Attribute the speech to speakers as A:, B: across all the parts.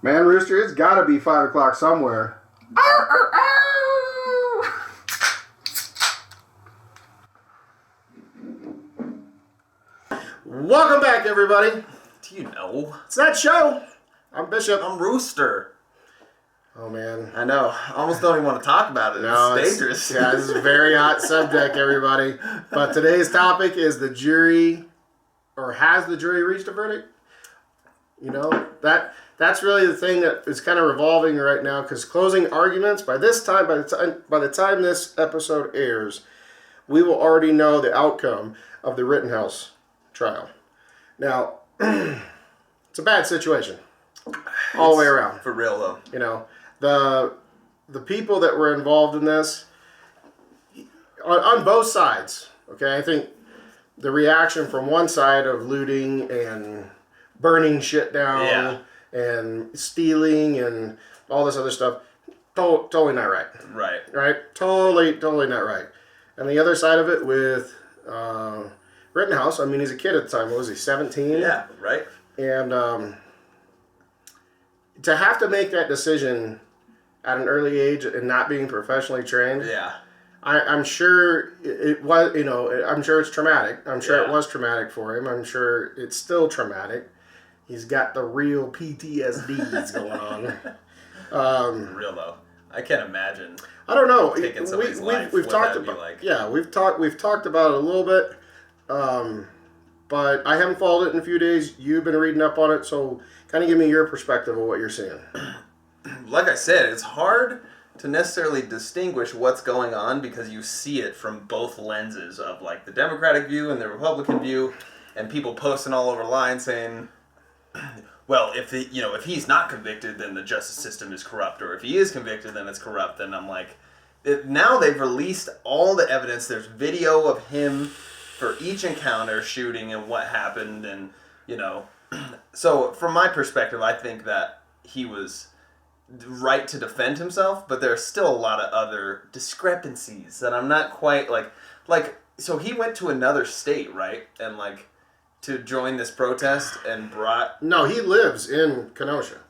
A: Man, Rooster, it's got to be 5 o'clock somewhere. Welcome back, everybody.
B: Do you know?
A: It's that show. I'm Bishop.
B: I'm Rooster.
A: Oh, man.
B: I know. I almost don't even want to talk about it.
A: No,
B: it's dangerous.
A: Yeah, this is a very hot subject, everybody. But today's topic is the jury, or has the jury reached a verdict? You know, that's really the thing that is kind of revolving right now, because closing arguments, by the time this episode airs, we will already know the outcome of the Rittenhouse trial. Now, it's a bad situation all the way around.
B: For real, though.
A: You know, the people that were involved in this, on both sides, okay, I think the reaction from one side of looting and burning shit down and stealing and all this other stuff, totally not right. Right? Totally not right. And the other side of it with Rittenhouse, I mean, he's a kid at the time. What was he, 17?
B: Yeah, right.
A: And to have to make that decision at an early age and not being professionally trained, I'm sure it was, you know, I'm sure it's traumatic. I'm sure it was traumatic for him. I'm sure it's still traumatic. He's got the real PTSDs going on.
B: Real though, I can't imagine.
A: I don't know.
B: Taking somebody's life.
A: We've talked about
B: like.
A: Yeah, we've talked about it a little bit, but I haven't followed it in a few days. You've been reading up on it, so kind of give me your perspective of what you're seeing.
B: Like I said, it's hard to necessarily distinguish what's going on because you see it from both lenses of like the Democratic view and the Republican view, and people posting all over lines saying, well, if he's not convicted, then the justice system is corrupt, or if he is convicted, then it's corrupt. And I'm like, now they've released all the evidence. There's video of him for each encounter shooting and what happened, and so from my perspective, I think that he was right to defend himself, but there's still a lot of other discrepancies that I'm not quite like. So he went to another state, right, and like, to join this protest and brought...
A: No, he lives in Kenosha.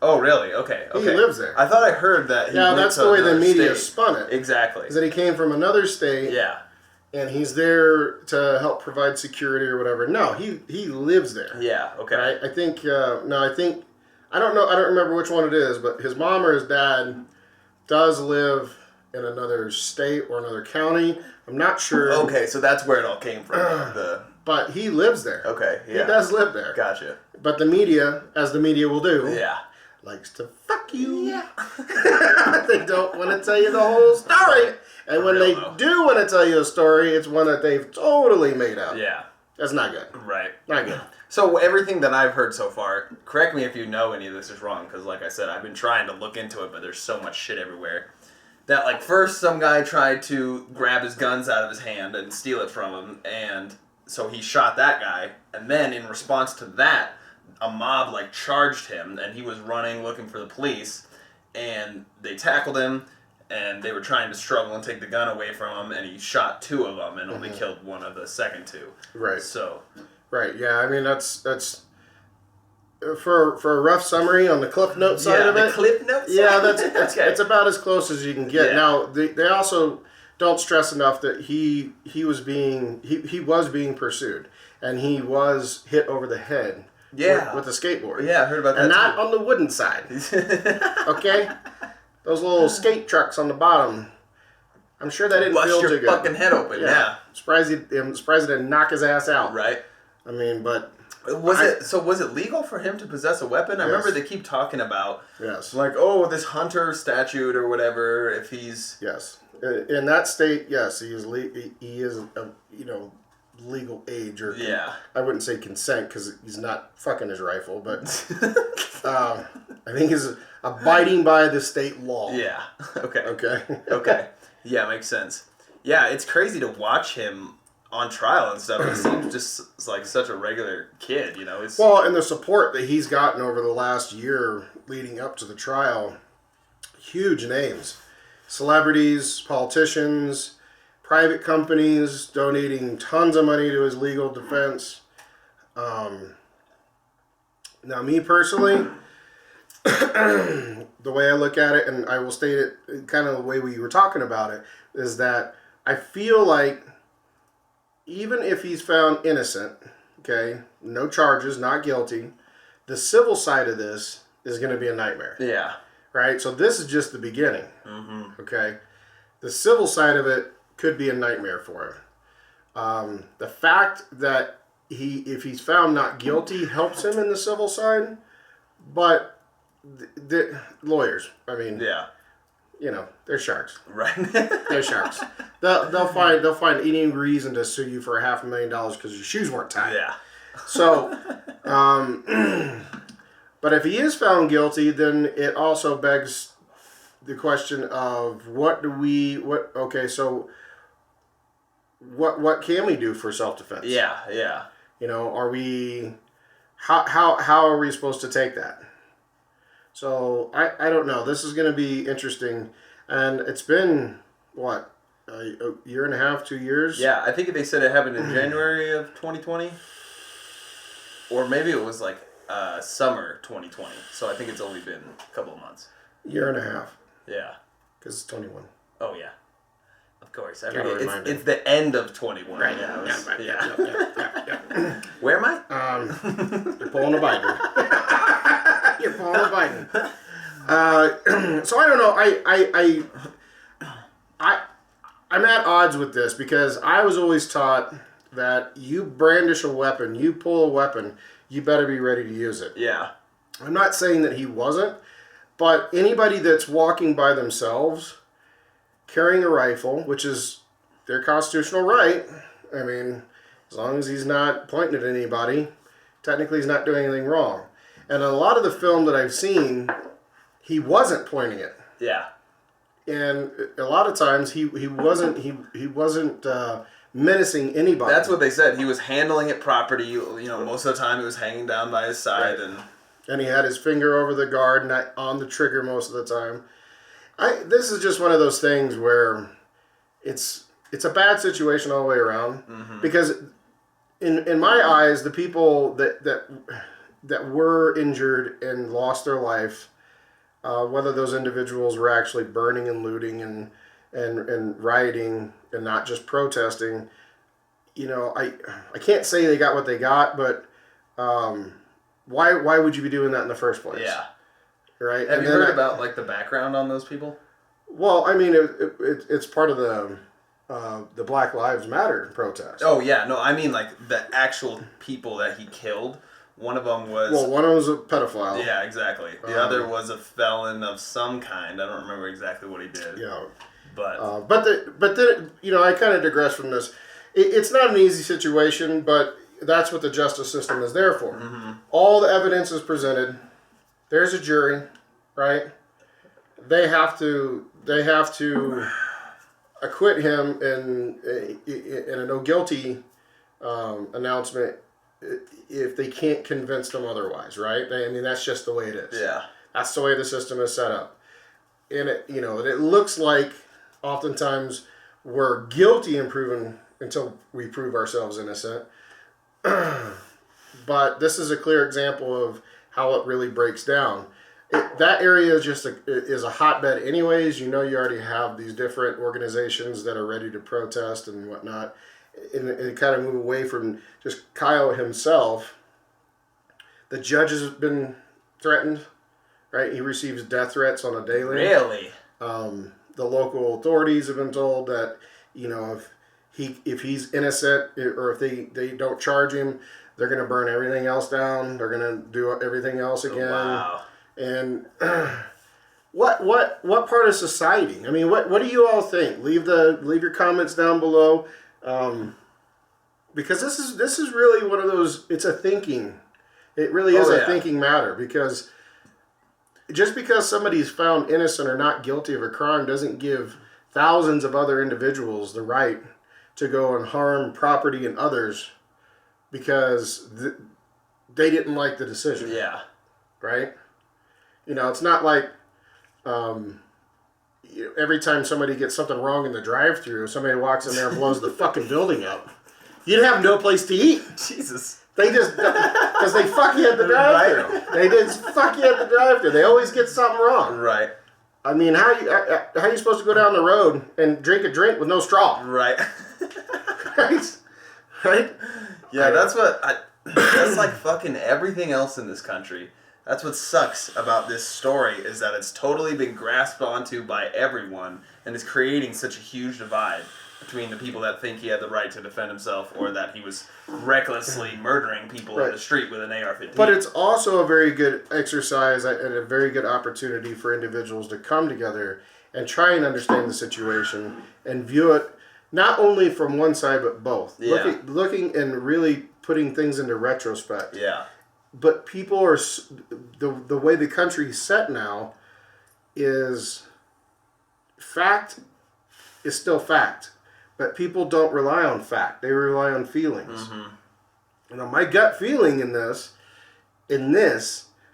B: Oh, really? Okay.
A: He lives there.
B: I thought I heard that he went
A: that's
B: to
A: the way the media
B: state.
A: spun it.
B: Exactly.
A: Is that he came from another state.
B: Yeah.
A: And he's there to help provide security or whatever. No, he lives there.
B: Yeah, okay.
A: Right? I think, I don't know, I don't remember which one it is, but his mom or his dad does live in another state or another county. I'm not sure.
B: Okay, so that's where it all came from.
A: But he lives there.
B: Okay, yeah.
A: He does live there.
B: Gotcha.
A: But the media, as the media will do, likes to fuck you.
B: Yeah.
A: They don't want to tell you the whole story. And when they do want to tell you a story, it's one that they've totally made up.
B: Yeah.
A: That's not good.
B: Right.
A: Not good.
B: So everything that I've heard so far, correct me if you know any of this is wrong, because like I said, I've been trying to look into it, but there's so much shit everywhere. That like first some guy tried to grab his guns out of his hand and steal it from him, and so he shot that guy, and then in response to that, a mob like charged him, and he was running looking for the police, and they tackled him, and they were trying to struggle and take the gun away from him, and he shot two of them and only killed one of the second two.
A: Right.
B: So.
A: Right. Yeah. I mean, that's for a rough summary on the Cliff Note side of it.
B: The Cliff Notes.
A: Yeah, that's it's about as close as you can get.
B: Yeah.
A: Now they also don't stress enough that he was being pursued, and he was hit over the head.
B: Yeah.
A: With a skateboard.
B: Yeah, I heard about that.
A: And not
B: too.
A: on the wooden side. Okay. Those little skate trucks on the bottom. I'm sure that didn't feel too good.
B: Bust your fucking head open. Yeah.
A: I'm surprised he didn't knock his ass out.
B: Right.
A: I mean, but
B: was it legal for him to possess a weapon? I remember they keep talking about like, oh, this hunter statute or whatever. If he's
A: in that state, yes, he is legal age, or I wouldn't say consent because he's not fucking his rifle, but I think he's abiding by the state law.
B: Yeah. Okay.
A: Okay.
B: Yeah, makes sense. Yeah, it's crazy to watch him on trial and stuff. He seems just like such a regular kid,
A: Well, and the support that he's gotten over the last year leading up to the trial, huge names. Celebrities, politicians, private companies donating tons of money to his legal defense. Now, me personally, the way I look at it, and I will state it kind of the way we were talking about it, is that I feel like even if he's found innocent, okay, no charges, not guilty, the civil side of this is going to be a nightmare.
B: Yeah.
A: Right? So this is just the beginning.
B: Mm-hmm.
A: Okay? The civil side of it could be a nightmare for him. The fact that if he's found not guilty, helps him in the civil side, but the lawyers, I mean,
B: yeah,
A: they're sharks.
B: right.
A: They're sharks. They'll find any reason to sue you for $500,000 because your shoes weren't tied.
B: Yeah.
A: So, but if he is found guilty, then it also begs the question of what can we do for self-defense?
B: Yeah, yeah.
A: Are we, how are we supposed to take that? So I don't know. This is going to be interesting, and it's been what, a year and a half, 2 years?
B: Yeah, I think they said it happened in January of 2020, or maybe it was like summer 2020. So I think it's only been a couple of months.
A: Year and a half.
B: Yeah.
A: Because it's 21.
B: Oh yeah. Of course.
A: It's
B: the end of 21.
A: Right.
B: Yeah.
A: Yeah.
B: Where am I?
A: You're pulling a Biden. You're pulling a Biden. So I don't know. I'm at odds with this because I was always taught that you brandish a weapon, you pull a weapon, you better be ready to use it.
B: Yeah.
A: I'm not saying that he wasn't, but anybody that's walking by themselves, carrying a rifle, which is their constitutional right, I mean, as long as he's not pointing at anybody, technically he's not doing anything wrong. And a lot of the film that I've seen, he wasn't pointing it.
B: Yeah.
A: And a lot of times he wasn't menacing anybody.
B: That's what they said. He was handling it properly. Most of the time it was hanging down by his side,
A: right. And he had his finger over the guard, not on the trigger most of the time. This is just one of those things where it's a bad situation all the way around. Mm-hmm. Because in my eyes, the people that were injured and lost their life, whether those individuals were actually burning and looting and rioting and not just protesting, I can't say they got what they got, but why would you be doing that in the first place?
B: Yeah.
A: Right.
B: Have you heard about the background on those people?
A: Well, I mean, it's part of the Black Lives Matter protest.
B: Oh yeah, no, I mean the actual people that he killed. One of them was...
A: Well, one of them was a pedophile.
B: Yeah, exactly. The other was a felon of some kind. I don't remember exactly what he did.
A: Yeah.
B: But
A: I kind of digress from this. It's not an easy situation, but that's what the justice system is there for. Mm-hmm. All the evidence is presented. There's a jury, right? They have to acquit him in a no guilty announcement if they can't convince them otherwise, right? I mean, that's just the way it is.
B: Yeah.
A: That's the way the system is set up. And it looks like oftentimes we're guilty and proven until we prove ourselves innocent. But this is a clear example of how it really breaks down. That area is just is a hotbed anyways. You already have these different organizations that are ready to protest and whatnot. And kind of move away from just Kyle himself. The judge has been threatened, right? He receives death threats on a daily.
B: Really?
A: The local authorities have been told that, if he's innocent or if they don't charge him, they're going to burn everything else down. They're going to do everything else again.
B: Wow.
A: And what part of society? I mean, what do you all think? Leave your comments down below. Because this is really one of those. It's a thinking. It really is a thinking matter, because just because somebody's found innocent or not guilty of a crime doesn't give thousands of other individuals the right to go and harm property and others because they didn't like the decision.
B: Yeah.
A: Right? It's not like every time somebody gets something wrong in the drive-thru, somebody walks in there and blows the fucking building up. You'd have no place to eat.
B: Jesus.
A: They just, because they fuck you at the drive-thru.
B: Right.
A: They just fuck you at the drive-thru. They always get something wrong.
B: Right.
A: I mean, how you supposed to go down the road and drink a drink with no straw?
B: Right.
A: Right? Right?
B: Yeah, that's like fucking everything else in this country. That's what sucks about this story, is that it's totally been grasped onto by everyone and is creating such a huge divide between the people that think he had the right to defend himself or that he was recklessly murdering people in the street with an AR-15.
A: But it's also a very good exercise and a very good opportunity for individuals to come together and try and understand the situation and view it not only from one side but both.
B: Yeah.
A: Looking and really putting things into retrospect.
B: Yeah.
A: But people are, the way the country's set now is fact is still fact. But people don't rely on fact. They rely on feelings. Mm-hmm. And my gut feeling in this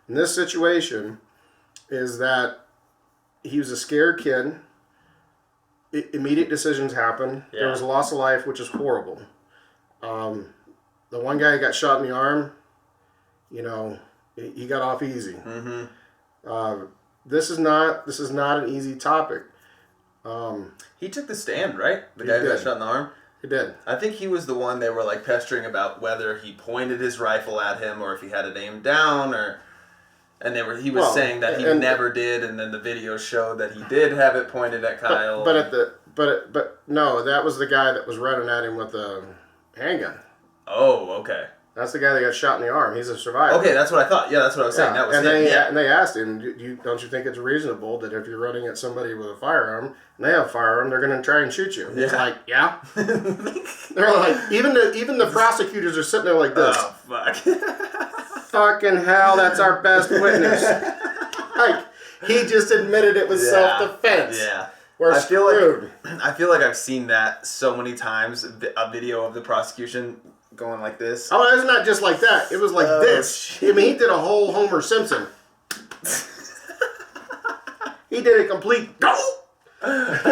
A: situation is that he was a scared kid. Immediate decisions happened. Yeah. There was a loss of life, which is horrible. The one guy got shot in the arm. You know, he got off easy. Mm-hmm. This is not an easy topic.
B: He took the stand, right? The guy who got shot in the arm?
A: He did.
B: I think he was the one they were like pestering about whether he pointed his rifle at him or if he had it aimed down, and he was saying that he never did, and then the video showed that he did have it pointed at Kyle.
A: But no, that was the guy that was running at him with a handgun.
B: Oh, okay.
A: That's the guy that got shot in the arm. He's a survivor.
B: Okay, that's what I thought. Yeah, that's what I was saying. That was
A: and
B: him.
A: And they asked him, don't you think it's reasonable that if you're running at somebody with a firearm, and they have a firearm, they're going to try and shoot you? And he's like, yeah. They're like, even the prosecutors are sitting there like this.
B: Oh, fuck.
A: Fucking hell, that's our best witness. Like, he just admitted it was self-defense.
B: Yeah.
A: We're screwed.
B: I feel like I've seen that so many times, a video of the prosecution going like this.
A: Oh, it's not just like that. It was like this. Shit. I mean, he did a whole Homer Simpson. He did a complete go.
B: That's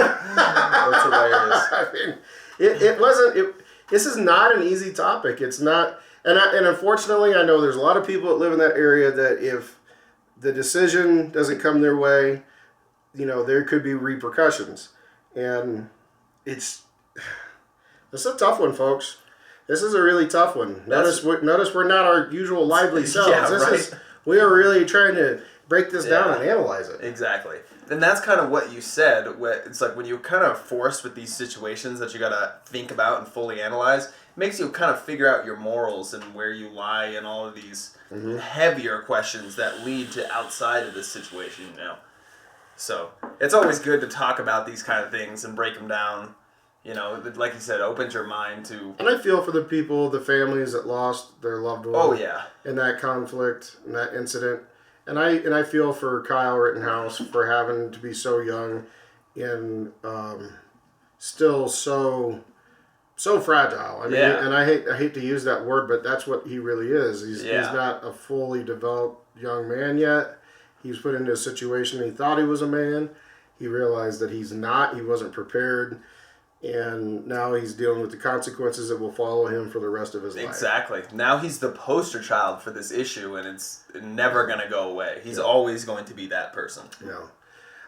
B: hilarious.
A: I mean, it wasn't. This is not an easy topic. It's not, and unfortunately, I know there's a lot of people that live in that area that if the decision doesn't come their way, you know, there could be repercussions, and it's a tough one, folks. This is a really tough one. Notice we're not our usual lively selves.
B: Yeah,
A: We are really trying to break this down and analyze it.
B: Exactly. And that's kind of what you said. It's like when you're kind of forced with these situations that you got to think about and fully analyze, it makes you kind of figure out your morals and where you lie and all of these heavier questions that lead to outside of this situation, you know. So it's always good to talk about these kind of things and break them down. You know, like you said, opens your mind to...
A: And I feel for the people, the families that lost their loved one in that conflict, in that incident. And I feel for Kyle Rittenhouse for having to be so young and still so fragile. I mean, and I hate to use that word, but that's what he really is. He's not a fully developed young man yet. He was put into a situation he thought he was a man. He realized that he's not. He wasn't prepared. And now he's dealing with the consequences that will follow him for the rest of his life.
B: Exactly. Now he's the poster child for this issue, and it's never going to go away. He's always going to be that person.
A: Yeah.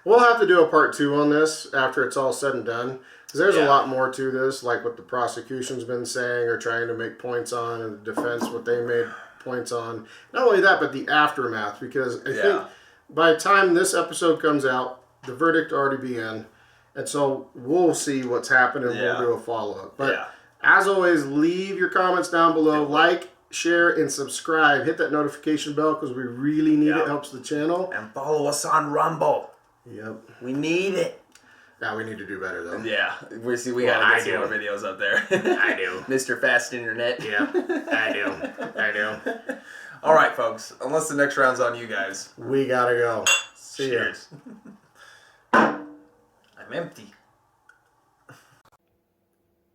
A: We'll have to do a part 2 on this after it's all said and done. Because there's a lot more to this, like what the prosecution's been saying or trying to make points on, and the defense, what they made points on. Not only that, but the aftermath. Because I think by the time this episode comes out, the verdict already be in. And so we'll see what's happened and we'll do a follow-up. But as always, leave your comments down below. Like, share, and subscribe. Hit that notification bell because we really need it. It helps the channel.
B: And follow us on Rumble.
A: Yep.
B: We need it.
A: Now we need to do better, though.
B: Yeah. We got to get some more videos up there.
A: I do.
B: Mr. Fast Internet.
A: Yeah. I do.
B: All right, folks. Unless the next round's on you guys.
A: We got to go. Cheers.
B: I'm empty.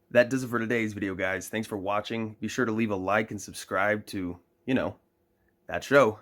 B: That does it for today's video, guys. Thanks for watching. Be sure to leave a like and subscribe to, that show.